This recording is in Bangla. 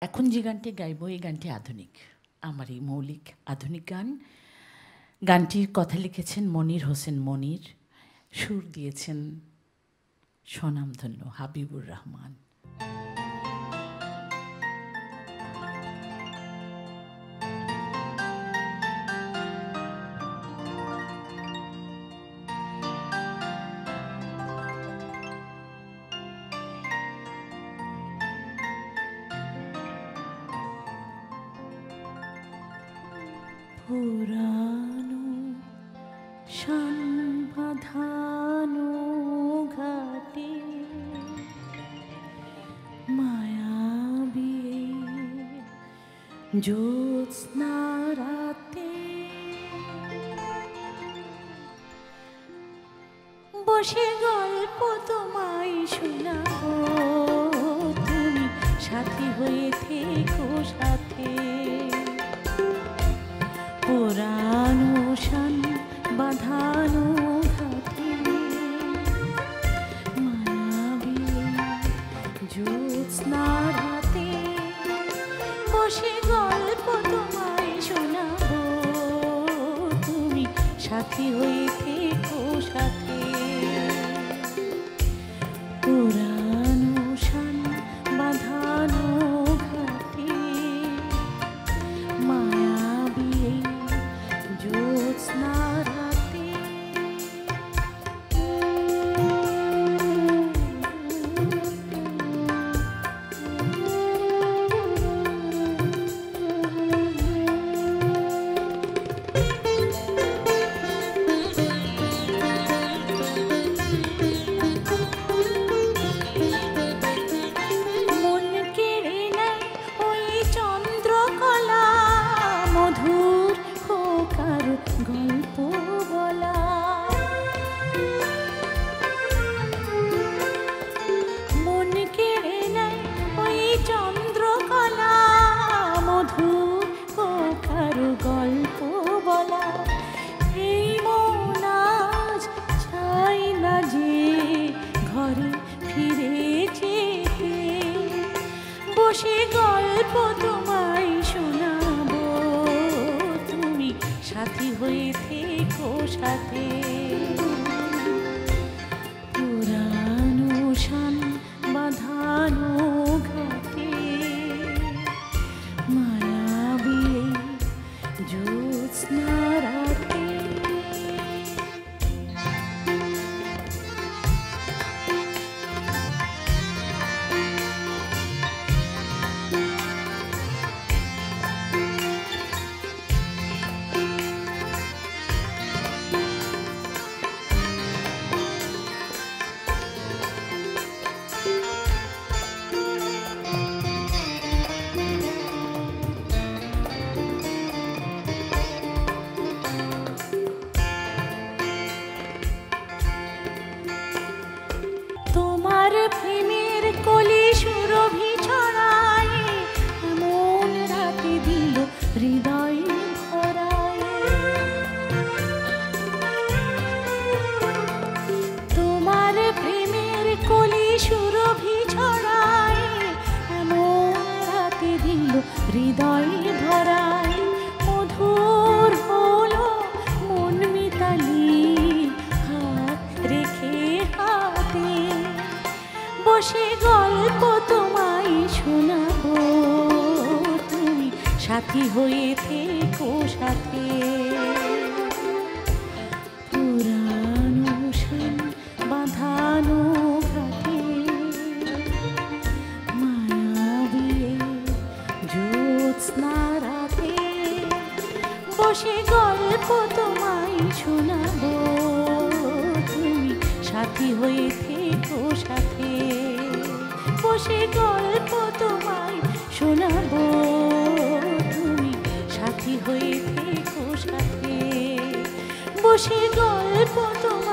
এখন যে গানটি গাইব এই গানটি আধুনিক, আমার এই মৌলিক আধুনিক গান। গানটির কথা লিখেছেন মনির হোসেন মনির, সুর দিয়েছেন স্বনামধন্য হাবিবুর রহমান। পুরানো শান বাঁধানো ঘাটে মায়াবী জ্যোৎস্না রাতে বসে গল্প তোমায় শোনাবো, তুমি সাথী হয়ে থেকো সাথে। পুরানো শান বাঁধানো ঘাটে মায়াবী জ্যোৎস্না রাতে বসে গল্প তোমায় শোনাবো, তুমি সাথী হয়ে থেকো সাথে। পুরানো শান বাঁধানো ঘাটে মায়াবী জ্যোৎস্না রাতে মন কেড়ে নেয় ওই চন্দ্রকলা, মধুর হোকার গল্প বলা। মন কেড়ে নেয় ওই চন্দ্রকলা, মধুর হোকার গল্প বলা। এই মন আজ চাই না যে ঘরে ফিরে যেতে, বসে গল্প তোমায় শোনাবো, তুমি সাথী হয়ে থেকো সাথে। পুরানো শান বাঁধানো ঘাটে মায়াবী জ্যোৎস্না রাতে। তোমার প্রেমের কলি সুরভি ছড়ায়, এমন রাতে দিল হৃদয় ভরায়। তোমার প্রেমের কলি সুরভি ছড়ায়, এমন রাতে দিল হৃদয় ভরায়। মধুর হলো মন মিতালি হাত রেখে হাতে, বসে গল্প তোমায় শোনাবো, তুমি সাথী হয়ে থেকো সাথে। পুরানো শান বাঁধানো ঘাটে মায়াবী জ্যোৎস্না রাতে বসে গল্প তোমায় শোনাবো, তুমি সাথী হয়ে থেকো সাথে। বসে গল্প তোমায় শোনাবো, তুমি সাথী হয়ে থেকো সাথে। বসে গল্প তোমায়